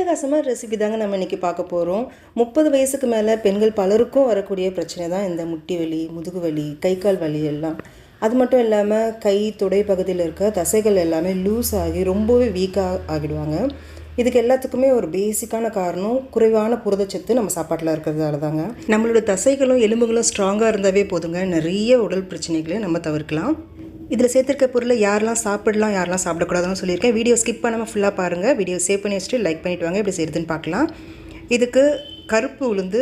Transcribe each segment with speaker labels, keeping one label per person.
Speaker 1: அட்டகாசமான ரெசிபி தாங்க நம்ம இன்றைக்கி பார்க்க போகிறோம். 30 வயசுக்கு மேலே பெண்கள் பலருக்கும் வரக்கூடிய பிரச்சனை தான் இந்த முட்டி வலி, முதுகு வலி, கை கால் வலி எல்லாம். அது மட்டும் இல்லாமல் கை தொடை பகுதியில் இருக்க தசைகள் எல்லாமே லூஸ் ஆகி ரொம்பவே வீக்காக ஆகிடுவாங்க. இதுக்கு எல்லாத்துக்குமே ஒரு பேசிக்கான காரணம் குறைவான புரதச்சத்து நம்ம சாப்பாட்டில் இருக்கிறதால தாங்க. நம்மளோட தசைகளும் எலும்புகளும் ஸ்ட்ராங்காக இருந்தாவே போதுங்க, நிறைய உடல் பிரச்சனைகளை நம்ம தவிர்க்கலாம். இதில் சேர்த்துருக்க பொருளை யாரெல்லாம் சாப்பிடலாம், யாரெல்லாம் சாப்பிடக்கூடாதுன்னு சொல்லியிருக்கேன். வீடியோ ஸ்கிப் பண்ணாமல் ஃபுல்லாக பாருங்கள். வீடியோ சேவ் பண்ணி வச்சுட்டு லைக் பண்ணிவிட்டு வாங்க. எப்படி செய்யுதுன்னு பார்க்கலாம். இதுக்கு கருப்பு உளுந்து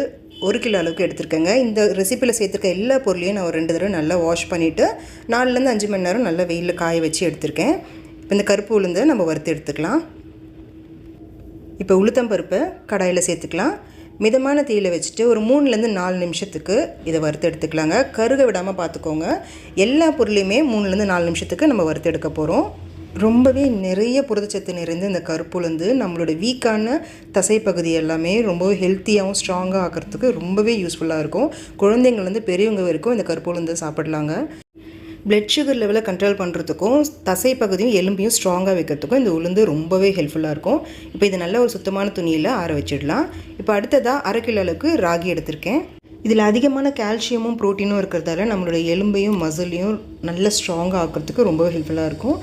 Speaker 1: 1 கிலோ அளவுக்கு எடுத்துருக்கேங்க. இந்த ரெசிப்பியில் சேர்த்துருக்க எல்லா பொருளையும் நான் ஒரு 2 தடவை நல்லா வாஷ் பண்ணிவிட்டு 4லேருந்து 5 மணி நேரம் நல்லா வெயிலில் காய வச்சு எடுத்திருக்கேன். இப்போ இந்த கருப்பு உளுந்தை நம்ம வறுத்து எடுத்துக்கலாம். இப்போ உளுத்தம்பருப்பை கடாயில் சேர்த்துக்கலாம். மிதமான தீயில் வச்சுட்டு ஒரு 3லேருந்து 4 நிமிஷத்துக்கு இதை வறுத்து எடுத்துக்கலாங்க. கருக விடாமல் பார்த்துக்கோங்க. எல்லா பொருளையுமே 3லேருந்து 4 நிமிஷத்துக்கு நம்ம வறுத்து எடுக்க போகிறோம். ரொம்பவே நிறைய புரதச்சத்து நிறைந்த இந்த கருப்புளுந்து நம்மளோட வீக்கான தசைப்பகுதி எல்லாமே ரொம்பவே ஹெல்த்தியாகவும் ஸ்ட்ராங்காக ஆக்கிறதுக்கு ரொம்பவே யூஸ்ஃபுல்லாக இருக்கும். குழந்தைங்கள்லேருந்து பெரியவங்க வரைக்கும் இந்த கருப்புளுந்து சாப்பிடலாங்க. பிளட் சுகர் லெவலை கண்ட்ரோல் பண்ணுறதுக்கும் தசை பகுதியும் எலும்பையும் ஸ்ட்ராங்காக வைக்கிறதுக்கும் இந்த உளுந்து ரொம்பவே ஹெல்ப்ஃபுல்லாக இருக்கும். இப்போ இது நல்ல ஒரு சுத்தமான துணியில் ஆற வச்சிடலாம். இப்போ அடுத்ததாக 1/2 கிலோ அளவுக்கு ராகி எடுத்திருக்கேன். இதில் அதிகமான கால்சியமும் ப்ரோட்டீனும் இருக்கிறதால நம்மளோட எலும்பையும் மசிலையும் நல்ல ஸ்ட்ராங்காக ஆக்கிறதுக்கு ரொம்பவே ஹெல்ப்ஃபுல்லாக இருக்கும்.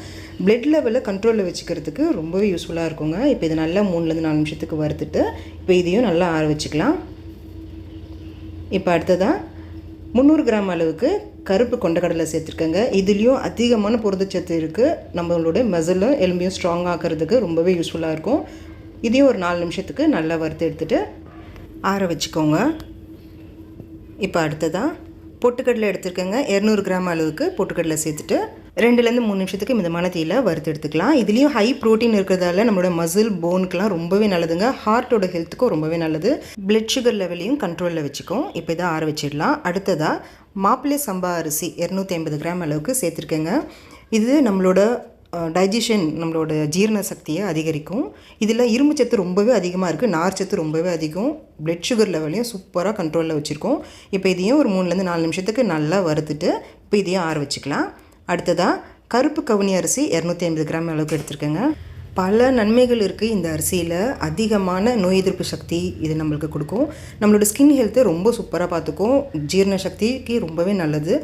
Speaker 1: பிளட் லெவலை கண்ட்ரோலில் வச்சுக்கிறதுக்கு ரொம்பவே யூஸ்ஃபுல்லாக இருக்குங்க. இப்போ இது நல்லா 3லேருந்து 4 நிமிஷத்துக்கு வறுத்துட்டு இப்போ இதையும் நல்லா ஆற வச்சுக்கலாம். இப்போ அடுத்ததாக 300 கிராம் அளவுக்கு கருப்பு கொண்டக்கடலை சேர்த்துருக்கேங்க. இதுலேயும் அதிகமான புரதச்சத்து இருக்குது. நம்மளோட மசிலும் எலும்பையும் ஸ்ட்ராங் ஆக்கிறதுக்கு ரொம்பவே யூஸ்ஃபுல்லாக இருக்கும். இதையும் ஒரு 4 நிமிஷத்துக்கு நல்லா வறுத்து எடுத்துகிட்டு ஆற வச்சுக்கோங்க. இப்போ அடுத்ததாக பொட்டுக்கடலை எடுத்துருக்கேங்க. 200 கிராம் அளவுக்கு பொட்டுக்கடலை சேர்த்துட்டு 2லேருந்து 3 நிமிஷத்துக்கு மிதமான தீயில் வறுத்து எடுத்துக்கலாம். இதுலேயும் ஹை ப்ரோட்டீன் இருக்கிறதால நம்மளோட மசில் போனுக்கெலாம் ரொம்பவே நல்லதுங்க. ஹார்ட்டோட ஹெல்த்துக்கும் ரொம்பவே நல்லது. பிளட் சுகர் லெவலையும் கண்ட்ரோலில் வச்சுக்கும். இப்போ இதை ஆற வச்சிடலாம். அடுத்ததாக மாப்பிள்ளை சம்பா அரிசி 250 கிராம் அளவுக்கு சேர்த்துருக்கேங்க. இது நம்மளோட டைஜஷன், நம்மளோட ஜீரண சக்தியை அதிகரிக்கும். இதில் இரும்பு சத்து ரொம்பவே அதிகமாக இருக்குது, நார் சத்து ரொம்பவே அதிகம், பிளட் சுகர் லெவலையும் சூப்பராக கண்ட்ரோலில் வச்சுருக்கோம். இப்போ இதையும் ஒரு 3லேருந்து 4 நிமிஷத்துக்கு நல்லா வறுத்துட்டு இப்போ இதையும் ஆற வச்சுக்கலாம். அடுத்ததாக கருப்பு கவுனி அரிசி 250 கிராம் அளவுக்கு எடுத்துருக்கேங்க. பல நன்மைகள் இருக்குது இந்த அரிசியில். அதிகமான நோய் எதிர்ப்பு சக்தி இது நம்மளுக்கு கொடுக்கும். நம்மளோட ஸ்கின் ஹெல்த்தை ரொம்ப சூப்பராக பார்த்துக்கும். ஜீரண சக்திக்கு ரொம்பவே நல்லது.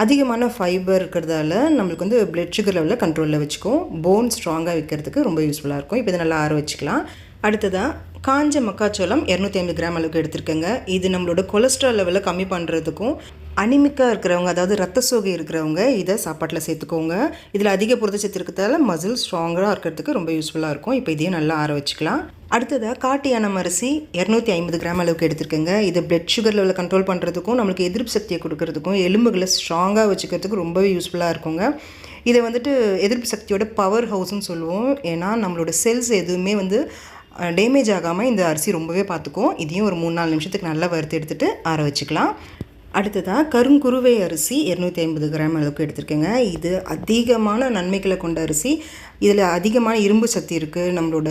Speaker 1: அதிகமான ஃபைபர் இருக்கிறதால நம்மளுக்கு வந்து பிளட் சுகர் லெவலில் கண்ட்ரோலில் வச்சுக்கும். போன் ஸ்ட்ராங்காக வைக்கிறதுக்கு ரொம்ப யூஸ்ஃபுல்லாக இருக்கும். இப்போ இதை நல்லா ஆற வச்சுக்கலாம். அடுத்ததாக காஞ்ச மக்காச்சோளம் 250 கிராம் அளவுக்கு எடுத்துருக்கேங்க. இது நம்மளோட கொலஸ்ட்ரால் லெவலை கம்மி பண்ணுறதுக்கும், அனிமிக்காக இருக்கிறவங்க, அதாவது ரத்த சோகை இருக்கிறவங்க இதை சாப்பாட்டில் சேர்த்துக்கோங்க. இதில் அதிக புரதச்சத்து இருக்கிறதால மசில் ஸ்ட்ராங்காக இருக்கிறதுக்கு ரொம்ப யூஸ்ஃபுல்லாக இருக்கும். இப்போ இதையும் நல்லா ஆற வச்சுக்கலாம். அடுத்ததாக காட்டு யானம் அரிசி 250 கிராம் அளவுக்கு எடுத்துருக்கேங்க. இது பிளட் சுகர் லெவலை கண்ட்ரோல் பண்ணுறதுக்கும், நம்மளுக்கு எதிர்ப்பு சக்தியை கொடுக்கறதுக்கும், எலும்புகளை ஸ்ட்ராங்காக வச்சுக்கிறதுக்கு ரொம்பவே யூஸ்ஃபுல்லாக இருக்குங்க. இதை வந்துட்டு எதிர்ப்பு சக்தியோட பவர் ஹவுஸ்ன்னு சொல்லுவோம். ஏன்னா நம்மளோட செல்ஸ் எதுவுமே வந்து டேமேஜ் ஆகாமல் இந்த அரிசி ரொம்பவே பார்த்துக்கும். இதையும் ஒரு 3-4 நிமிஷத்துக்கு நல்லா வறுத்து எடுத்துகிட்டு ஆற வச்சுக்கலாம். அடுத்ததாக கருங்குருவை அரிசி 250 கிராம் அளவுக்கு எடுத்துருக்கேங்க. இது அதிகமான நன்மைகளை கொண்ட அரிசி. இதில் அதிகமான இரும்பு சக்தி இருக்குது. நம்மளோட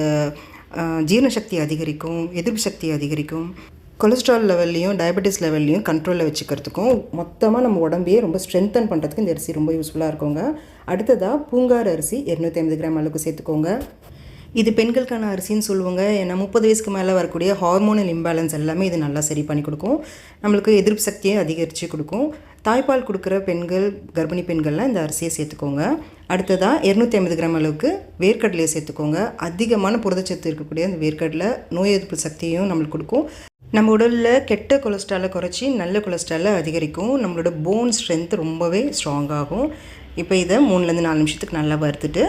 Speaker 1: ஜீரண சக்தி அதிகரிக்கும், எதிர்ப்பு சக்தி அதிகரிக்கும், கொலஸ்ட்ரால் லெவல்லையும் டயபெட்டிஸ் லெவல்லையும் கண்ட்ரோலில் வச்சுக்கிறதுக்கும், மொத்தமாக நம்ம உடம்பையே ரொம்ப ஸ்ட்ரென்தன் பண்ணுறதுக்கு இந்த அரிசி ரொம்ப யூஸ்ஃபுல்லாக இருக்குங்க. அடுத்ததாக பூங்கார் அரிசி 250 கிராம் அளவுக்கு சேர்த்துக்கோங்க. இது பெண்களுக்கான அரிசின்னு சொல்லுவாங்க. ஏன்னா 30 வயசுக்கு மேலே வரக்கூடிய ஹார்மோனல் இம்பேலன்ஸ் எல்லாமே இது நல்லா சரி பண்ணி கொடுக்கும். நம்மளுக்கு எதிர்ப்பு சக்தியை அதிகரித்து கொடுக்கும். தாய்ப்பால் கொடுக்குற பெண்கள், கர்ப்பிணி பெண்கள்லாம் இந்த அரிசியை சேர்த்துக்கோங்க. அடுத்ததாக 250 கிராம் அளவுக்கு வேர்க்கடலையை சேர்த்துக்கோங்க. அதிகமான புரதச்சத்து இருக்கக்கூடிய அந்த வேர்க்கடலை நோய் எதிர்ப்பு சக்தியையும் நம்மளுக்கு கொடுக்கும். நம்ம உடலில் கெட்ட கொலஸ்ட்ராலை குறைச்சி நல்ல கொலஸ்ட்ராலை அதிகரிக்கும். நம்மளோட போன் ஸ்ட்ரென்த் ரொம்பவே ஸ்ட்ராங்காகும். இப்போ இதை 3லேருந்து 4 நிமிஷத்துக்கு நல்லா வறுத்துட்டு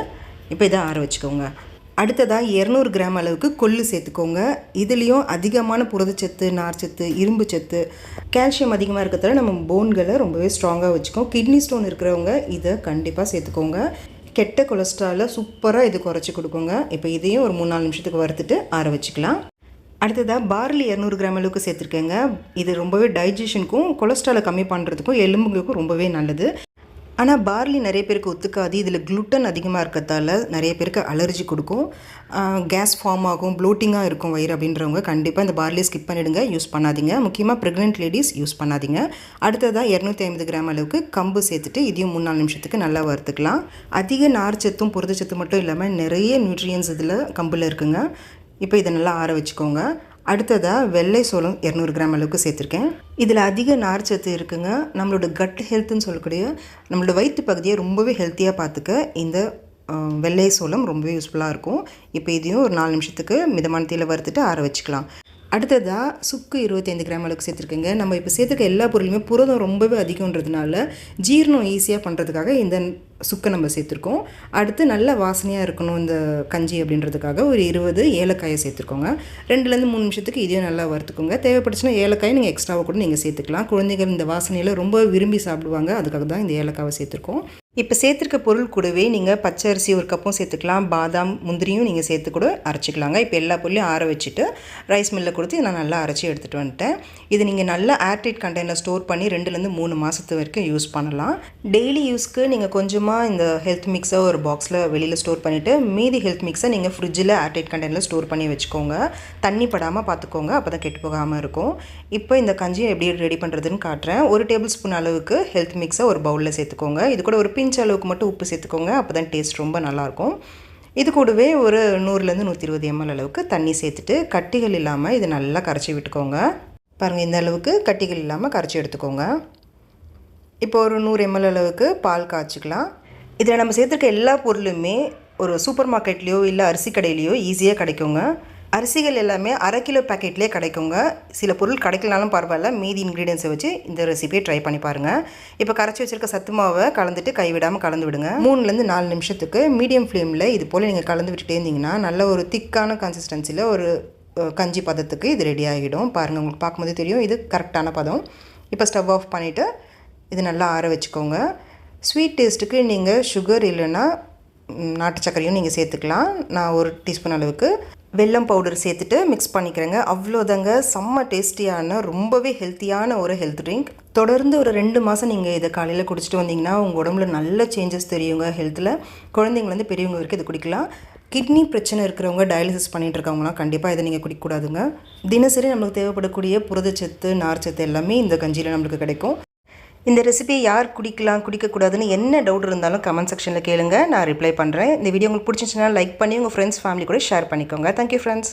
Speaker 1: இப்போ இதை ஆற வச்சுக்கோங்க. அடுத்ததாக 200 கிராம் அளவுக்கு கொள்ளு சேர்த்துக்கோங்க. இதுலேயும் அதிகமான புரதச்சத்து, நார்ச்சத்து, இரும்பு சத்து, கால்சியம் அதிகமாக இருக்கிறதால நம்ம போன்களை ரொம்பவே ஸ்ட்ராங்காக வச்சுக்கோம். கிட்னி ஸ்டோன் இருக்கிறவங்க இதை கண்டிப்பாக சேர்த்துக்கோங்க. கெட்ட கொலஸ்ட்ராலை சூப்பராக இது குறைச்சி கொடுக்குங்க. இப்போ இதையும் ஒரு 3-4 நிமிஷத்துக்கு வறுத்துட்டு ஆற வச்சுக்கலாம். அடுத்ததாக பார்லி 200 கிராம் அளவுக்கு சேர்த்துருக்கேங்க. இது ரொம்பவே டைஜஷனுக்கும் கொலஸ்ட்ராலை கம்மி பண்ணுறதுக்கும் எலும்புகளுக்கும் ரொம்பவே நல்லது. ஆனால் பார்லி நிறைய பேருக்கு ஒத்துக்காது. இதில் குளுட்டன் அதிகமாக இருக்கிறதால நிறைய பேருக்கு அலர்ஜி கொடுக்கும், கேஸ் ஃபார்ம் ஆகும், ப்ளோட்டிங்காக இருக்கும் வயிறு அப்படின்றவங்க கண்டிப்பாக இந்த பார்லியை ஸ்கிப் பண்ணிவிடுங்க, யூஸ் பண்ணாதீங்க. முக்கியமாக ப்ரெக்னென்ட் லேடிஸ் யூஸ் பண்ணாதீங்க. அடுத்ததாக 250 கிராம் அளவுக்கு கம்பு சேர்த்துட்டு இதையும் 3-4 நிமிஷத்துக்கு நல்லா வறுத்துக்கலாம். அதிக நார்ச்சத்தும் புரதச்சத்து மட்டும் இல்லாமல் நிறைய நியூட்ரியன்ஸ் இதில் கம்பில் இருக்குங்க. இப்போ இதை நல்லா ஆற வச்சுக்கோங்க. அடுத்ததாக வெள்ளை சோளம் 200 கிராம் அளவுக்கு சேர்த்துருக்கேன். இதில் அதிக நார்ச்சத்து இருக்குங்க. நம்மளோட கட் ஹெல்த்துன்னு சொல்லக்கூடிய நம்மளோட வயிற்று பகுதியை ரொம்பவே ஹெல்த்தியாக பார்த்துக்க இந்த வெள்ளை சோளம் ரொம்பவே யூஸ்ஃபுல்லாக இருக்கும். இப்போ இதையும் ஒரு 4 நிமிஷத்துக்கு மிதமான தீயில வறுத்துட்டு ஆற வச்சுக்கலாம். அடுத்ததாக சுக்கு 25 கிராம் அளவுக்கு சேர்த்துருக்கேங்க. நம்ம இப்போ சேர்த்துருக்க எல்லா பொருளுமே புரதம் ரொம்பவே அதிகன்றதுனால ஜீரணம் ஈஸியாக பண்ணுறதுக்காக இந்த சுக்கை நம்ம சேர்த்துருக்கோம். அடுத்து நல்ல வாசனையாக இருக்கணும் இந்த கஞ்சி அப்படின்றதுக்காக ஒரு 20 ஏலக்காயை சேர்த்துருக்கோங்க. 2லேருந்து 3 நிமிஷத்துக்கு இதையும் நல்லா வறுத்துக்கோங்க. தேவைப்பட்டுச்சுன்னா ஏலக்காயை நீங்கள் எக்ஸ்ட்ராவாக கூட நீங்கள் சேர்த்துக்கலாம். குழந்தைகள் இந்த வாசனையில் ரொம்ப விரும்பி சாப்பிடுவாங்க. அதுக்காக தான் இந்த ஏலக்காவை சேர்த்துருக்கோம். இப்போ சேர்த்துருக்க பொருள் கூடவே நீங்கள் பச்சை அரிசி 1 கப்பும் சேர்த்துக்கலாம். பாதாம் முந்திரியும் நீங்கள் சேர்த்து கூட அரைச்சிக்கலாங்க. இப்போ எல்லா பொருளையும் ஆற வச்சுட்டு ரைஸ் மில்லில் கொடுத்து நான் நல்லா அரைச்சி எடுத்துகிட்டு வந்துட்டேன். இது நீங்கள் நல்லா ஏர்டைட் கண்டெய்னரில் ஸ்டோர் பண்ணி 2லேருந்து 3 மாதத்து வரைக்கும் யூஸ் பண்ணலாம். டெய்லி யூஸ்க்கு நீங்கள் கொஞ்சமாக இந்த ஹெல்த் மிக்ஸை ஒரு பாக்ஸில் வெளியில் ஸ்டோர் பண்ணிவிட்டு மீதி ஹெல்த் மிக்ஸை நீங்கள் ஃப்ரிட்ஜில் ஏர்டைட் கண்டெய்னரில் ஸ்டோர் பண்ணி வச்சுக்கோங்க. தண்ணி படாமல் பார்த்துக்கோங்க, அப்போ தான் கெட்டு போகாமல் இருக்கும். இப்போ இந்த கஞ்சியை எப்படி ரெடி பண்ணுறதுன்னு காட்டுறேன். 1 டேபிள் ஸ்பூன் அளவுக்கு ஹெல்த் மிக்ஸை ஒரு பவுலில் சேர்த்துக்கோங்க. இது கூட ஒரு பிஞ்ச் அளவுக்கு மட்டும் உப்பு சேர்த்துக்கோங்க. அப்போ தான் டேஸ்ட் ரொம்ப நல்லாயிருக்கும். இது கூடவே ஒரு 100லேருந்து 120 ml அளவுக்கு தண்ணி சேர்த்துட்டு கட்டிகள் இல்லாமல் இதை நல்லா கரைச்சி விட்டுக்கோங்க. பாருங்கள், இந்த அளவுக்கு கட்டிகள் இல்லாமல் கரைச்சி எடுத்துக்கோங்க. இப்போ ஒரு 100 ml அளவுக்கு பால் காய்ச்சிக்கலாம். இதில் நம்ம சேர்த்துருக்க எல்லா பொருளுமே ஒரு சூப்பர் மார்க்கெட்லேயோ இல்லை அரிசி கடையிலையோ ஈஸியாக கிடைக்குங்க. அரிசிகள் எல்லாமே 1/2 கிலோ பேக்கெட்லேயே கிடைக்குங்க. சில பொருள் கிடைக்கலனாலும் பரவாயில்ல, மீதி இன்க்ரீடியன்ஸை வச்சு இந்த ரெசிபியை ட்ரை பண்ணி பாருங்கள். இப்போ கரைச்சி வச்சுருக்க சத்து மாவை கலந்துட்டு கைவிடாமல் கலந்து விடுங்க. 3லேருந்து 4 நிமிஷத்துக்கு மீடியம் ஃப்ளேமில் இது போல் நீங்கள் கலந்து விட்டுட்டே இருந்தீங்கன்னா நல்ல ஒரு திக்கான கன்சிஸ்டன்சியில் ஒரு கஞ்சி பதத்துக்கு இது ரெடி ஆகிடும். பாருங்கள், உங்களுக்கு பார்க்கும்போது தெரியும் இது கரெக்டான பதம். இப்போ ஸ்டவ் ஆஃப் பண்ணிவிட்டு இது நல்லா ஆற வச்சுக்கோங்க. ஸ்வீட் டேஸ்ட்டுக்கு நீங்கள் சுகர் இல்லைன்னா நாட்டு சர்க்கரையும் நீங்கள் சேர்த்துக்கலாம். நான் 1 டீஸ்பூன் அளவுக்கு வெல்லம் பவுடர் சேர்த்துட்டு மிக்ஸ் பண்ணிக்கிறேங்க. அவ்வளோதாங்க, செம்ம டேஸ்டியான ரொம்பவே ஹெல்த்தியான ஒரு ஹெல்த் ட்ரிங்க். தொடர்ந்து ஒரு 2 மாதம் நீங்கள் இதை காலையில் குடிச்சிட்டு வந்தீங்கன்னா உங்கள் உடம்புல நல்ல சேஞ்சஸ் தெரியுங்க. ஹெல்த்தில் குழந்தைங்கலேருந்து பெரியவங்க வரைக்கும் இது குடிக்கலாம். கிட்னி பிரச்சனை இருக்கிறவங்க, டயாலிசிஸ் பண்ணிகிட்டு இருக்கவங்களாம் கண்டிப்பாக இதை நீங்கள் குடிக்கக்கூடாதுங்க. தினசரி நம்மளுக்கு தேவைப்படக்கூடிய புரதச்சத்து நார்ச்சத்து எல்லாமே இந்த கஞ்சியில் நம்மளுக்கு கிடைக்கும். இந்த ரெசிபியை யார் குடிக்கலாம் குடிக்கக்கூடாதுன்னு என்ன டவுட் இருந்தாலும் கமெண்ட் செக்ஷனில் கேளுங்க, நான் ரிப்ளை பண்ணுறேன். இந்த வீடியோ உங்களுக்கு பிடிச்சிச்சுன்னா லைக் பண்ணி உங்கள் ஃப்ரெண்ட்ஸ் ஃபேமிலி கூட ஷேர் பண்ணிக்கோங்க. Thank you friends.